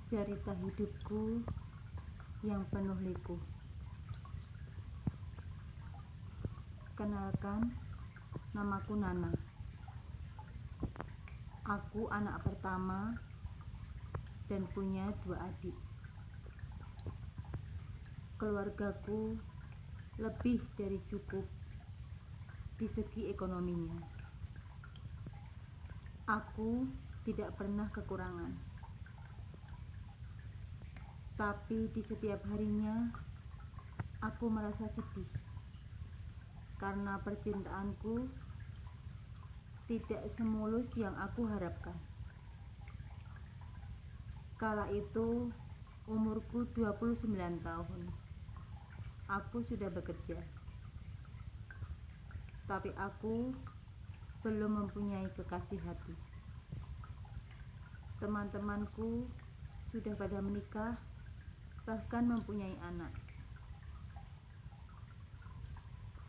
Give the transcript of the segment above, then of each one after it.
cerita hidupku yang penuh liku. Kenalkan, namaku Nana. Aku anak pertama dan punya 2 adik. Keluargaku lebih dari cukup di segi ekonominya. Aku tidak pernah kekurangan. Tapi di setiap harinya aku merasa sedih karena percintaanku tidak semulus yang aku harapkan. Kala itu umurku 29 tahun. Aku sudah bekerja. Tapi aku belum mempunyai kekasih hati. Teman-temanku sudah pada menikah, bahkan mempunyai anak.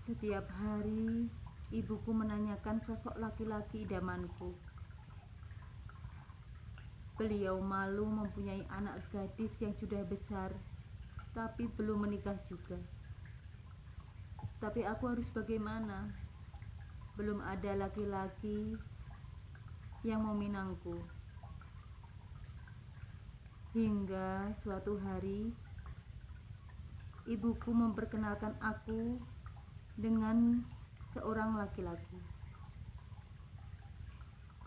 Setiap hari ibuku menanyakan sosok laki-laki idamanku. Beliau malu mempunyai anak gadis yang sudah besar, tapi belum menikah juga. Tapi aku harus bagaimana? Belum ada laki-laki yang meminangku. Hingga suatu hari ibuku memperkenalkan aku dengan seorang laki-laki.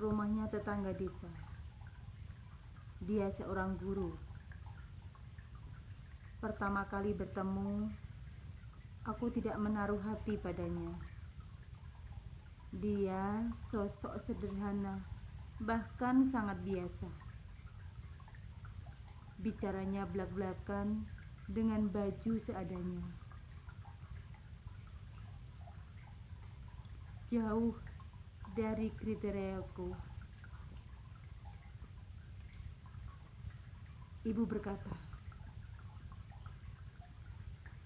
Rumahnya tetangga desa. Dia seorang guru. Pertama kali bertemu, aku tidak menaruh hati padanya. Dia sosok sederhana, bahkan sangat biasa. Bicaranya blak-blakan dengan baju seadanya. Jauh dari kriteriaku. Ibu berkata,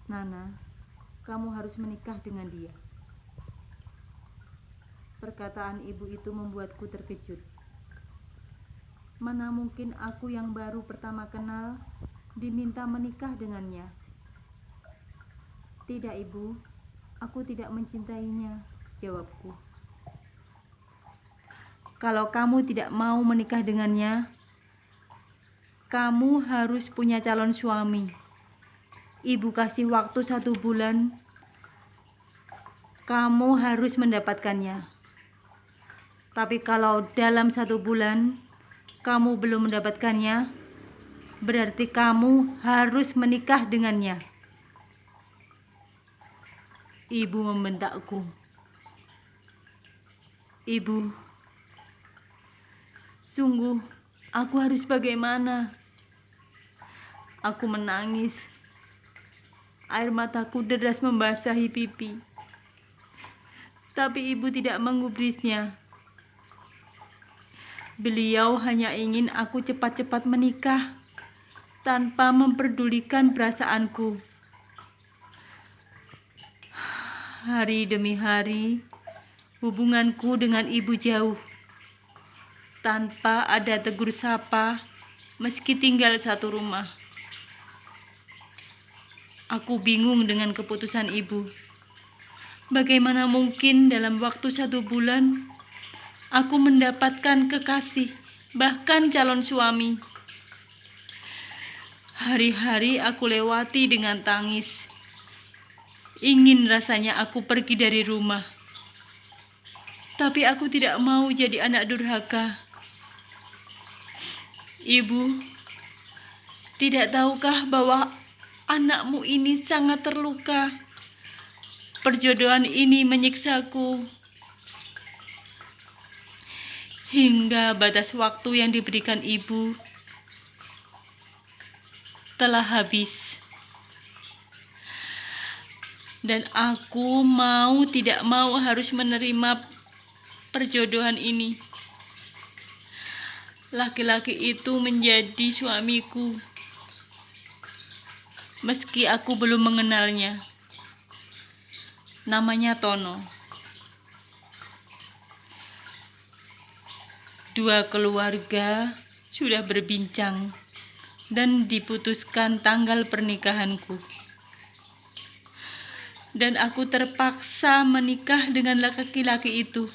"Nana, kamu harus menikah dengan dia." Perkataan ibu itu membuatku terkejut. Mana mungkin aku yang baru pertama kenal diminta menikah dengannya? "Tidak, Ibu, aku tidak mencintainya," jawabku. "Kalau kamu tidak mau menikah dengannya, kamu harus punya calon suami. Ibu kasih waktu 1 bulan, kamu harus mendapatkannya. Tapi kalau dalam 1 bulan kamu belum mendapatkannya, berarti kamu harus menikah dengannya." Ibu membentakku. "Ibu, sungguh aku harus bagaimana?" Aku menangis. Air mataku deras membasahi pipi. Tapi ibu tidak menggubrisnya. Beliau hanya ingin aku cepat-cepat menikah tanpa memperdulikan perasaanku. Hari demi hari, hubunganku dengan ibu jauh. Tanpa ada tegur sapa, meski tinggal satu rumah. Aku bingung dengan keputusan ibu. Bagaimana mungkin dalam waktu 1 bulan aku mendapatkan kekasih, bahkan calon suami? Hari-hari aku lewati dengan tangis. Ingin rasanya aku pergi dari rumah. Tapi aku tidak mau jadi anak durhaka. Ibu, tidak tahukah bahwa anakmu ini sangat terluka? Perjodohan ini menyiksaku. Hingga batas waktu yang diberikan ibu telah habis. Dan aku mau tidak mau harus menerima perjodohan ini. Laki-laki itu menjadi suamiku. Meski aku belum mengenalnya. Namanya Tono. 2 keluarga sudah berbincang dan diputuskan tanggal pernikahanku. Dan aku terpaksa menikah dengan laki-laki itu.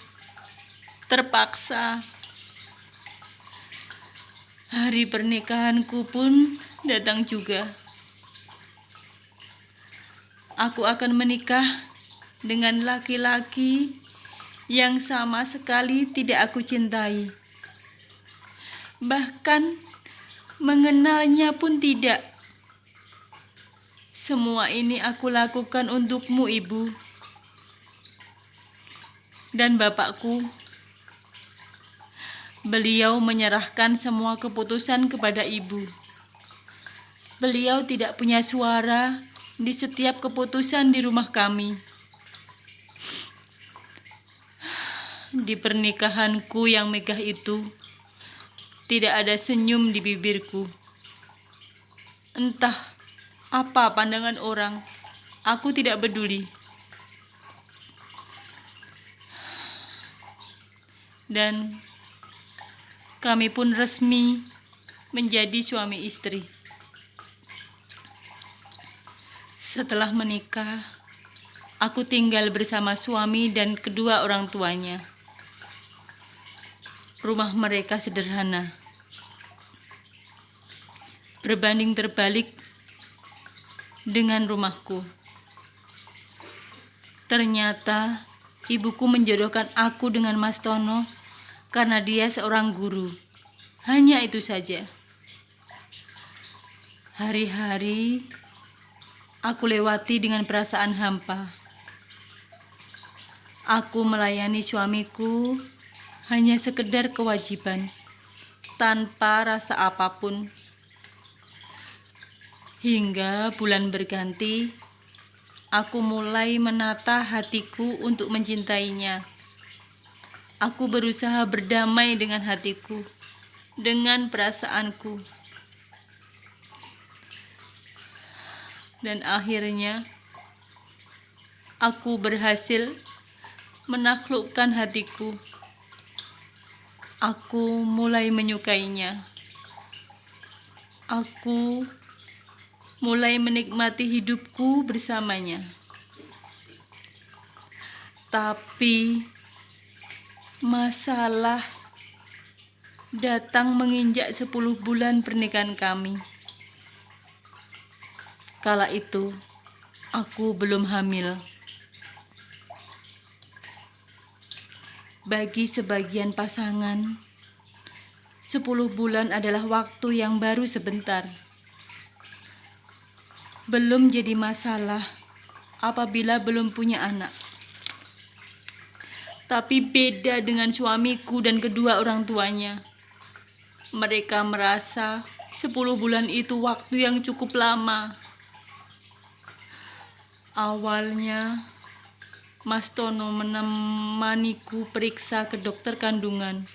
Terpaksa. Hari pernikahanku pun datang juga. Aku akan menikah dengan laki-laki yang sama sekali tidak aku cintai. Bahkan mengenalnya pun tidak. Semua ini aku lakukan untukmu, Ibu. Dan Bapakku, beliau menyerahkan semua keputusan kepada Ibu. Beliau tidak punya suara di setiap keputusan di rumah kami. Di pernikahanku yang megah itu, tidak ada senyum di bibirku. Entah apa pandangan orang, aku tidak peduli. Dan kami pun resmi menjadi suami istri. Setelah menikah, aku tinggal bersama suami dan kedua orang tuanya. Rumah mereka sederhana. Berbanding terbalik dengan rumahku. Ternyata ibuku menjodohkan aku dengan Mas Tono karena dia seorang guru. Hanya itu saja. Hari-hari aku lewati dengan perasaan hampa. Aku melayani suamiku hanya sekedar kewajiban, tanpa rasa apapun. Hingga bulan berganti, aku mulai menata hatiku untuk mencintainya. Aku berusaha berdamai dengan hatiku, dengan perasaanku. Dan akhirnya, aku berhasil menaklukkan hatiku. Aku mulai menyukainya. Aku mulai menikmati hidupku bersamanya. Tapi masalah datang menginjak 10 bulan pernikahan kami. Kala itu, aku belum hamil. Bagi sebagian pasangan, 10 bulan adalah waktu yang baru sebentar. Belum jadi masalah apabila belum punya anak. Tapi beda dengan suamiku dan kedua orang tuanya. Mereka merasa 10 bulan itu waktu yang cukup lama. Awalnya, Mas Tono menemaniku periksa ke dokter kandungan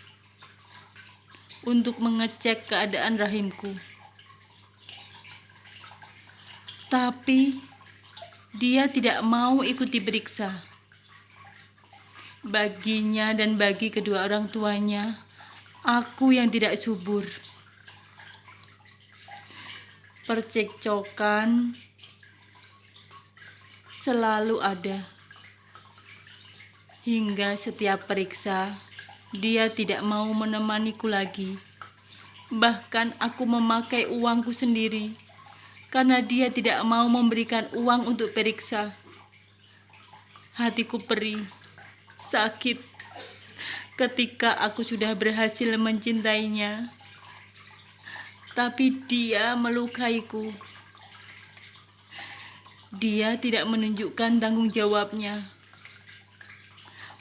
untuk mengecek keadaan rahimku. Tapi dia tidak mau ikut diperiksa. Baginya dan bagi kedua orang tuanya, aku yang tidak subur. Percekcokan selalu ada. Hingga setiap periksa, dia tidak mau menemaniku lagi. Bahkan aku memakai uangku sendiri, karena dia tidak mau memberikan uang untuk periksa. Hatiku perih, sakit, ketika aku sudah berhasil mencintainya. Tapi dia melukaiku. Dia tidak menunjukkan tanggung jawabnya.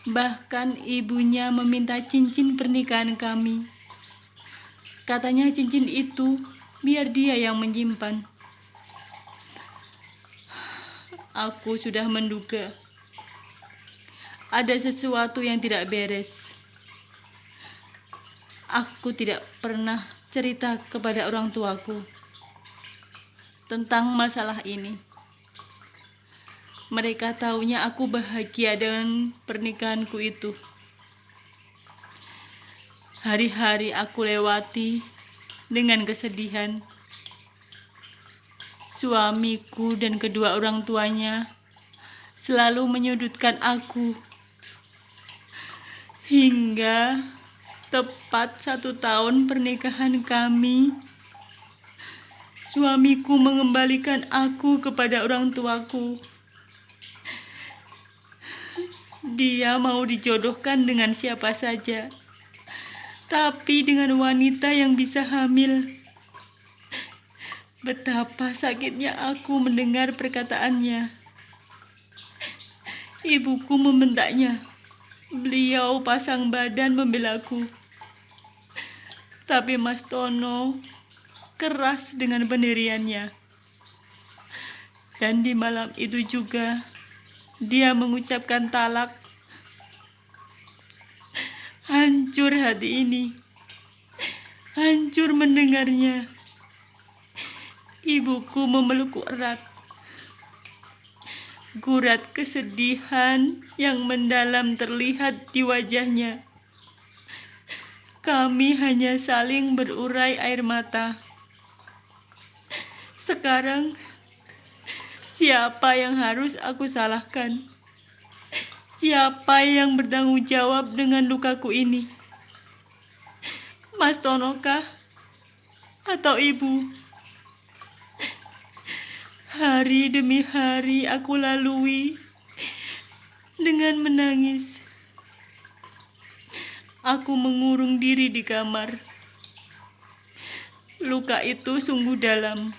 Bahkan ibunya meminta cincin pernikahan kami. Katanya cincin itu biar dia yang menyimpan. Aku sudah menduga ada sesuatu yang tidak beres. Aku tidak pernah cerita kepada orang tuaku tentang masalah ini. Mereka taunya aku bahagia dengan pernikahanku itu. Hari-hari aku lewati dengan kesedihan, Suamiku dan kedua orang tuanya selalu menyudutkan aku. Hingga tepat 1 tahun pernikahan kami, suamiku mengembalikan aku kepada orang tuaku. Dia mau dijodohkan dengan siapa saja, tapi dengan wanita yang bisa hamil. Betapa sakitnya aku mendengar perkataannya. Ibuku membentaknya. Beliau pasang badan membelaku. Tapi Mas Tono keras dengan pendiriannya. Dan di malam itu juga dia mengucapkan talak. Hancur hati ini. Hancur mendengarnya. Ibuku memelukku erat. Gurat kesedihan yang mendalam terlihat di wajahnya. Kami hanya saling berurai air mata. Sekarang, siapa yang harus aku salahkan? Siapa yang bertanggung jawab dengan lukaku ini? Mas Tono kah? Atau ibu? Hari demi hari aku lalui dengan menangis. Aku mengurung diri di kamar. Luka itu sungguh dalam.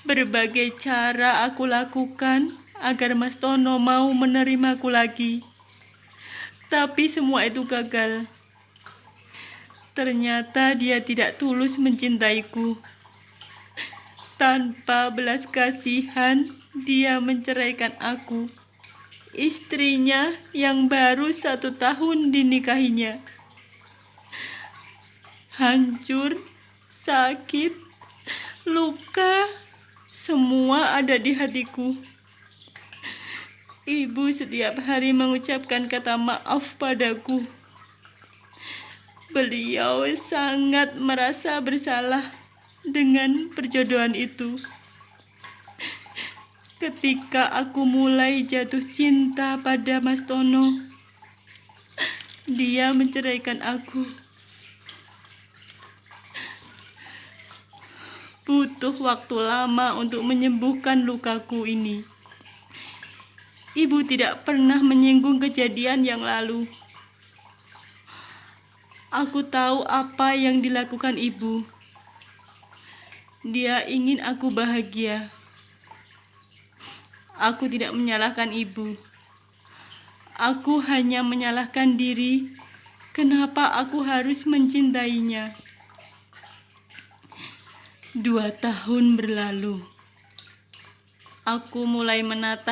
Berbagai cara aku lakukan agar Mas Tono mau menerimaku lagi. Tapi semua itu gagal. Ternyata dia tidak tulus mencintaiku. Tanpa belas kasihan, dia menceraikan aku, istrinya yang baru 1 tahun dinikahinya. Hancur, sakit, luka, semua ada di hatiku. Ibu setiap hari mengucapkan kata maaf padaku. Beliau sangat merasa bersalah dengan perjodohan itu. Ketika aku mulai jatuh cinta pada Mas Tono, dia menceraikan aku. Butuh waktu lama untuk menyembuhkan lukaku ini. Ibu tidak pernah menyinggung kejadian yang lalu. Aku tahu apa yang dilakukan ibu. Dia ingin aku bahagia. Aku tidak menyalahkan ibu. Aku hanya menyalahkan diri. Kenapa aku harus mencintainya? 2 tahun berlalu. Aku mulai menata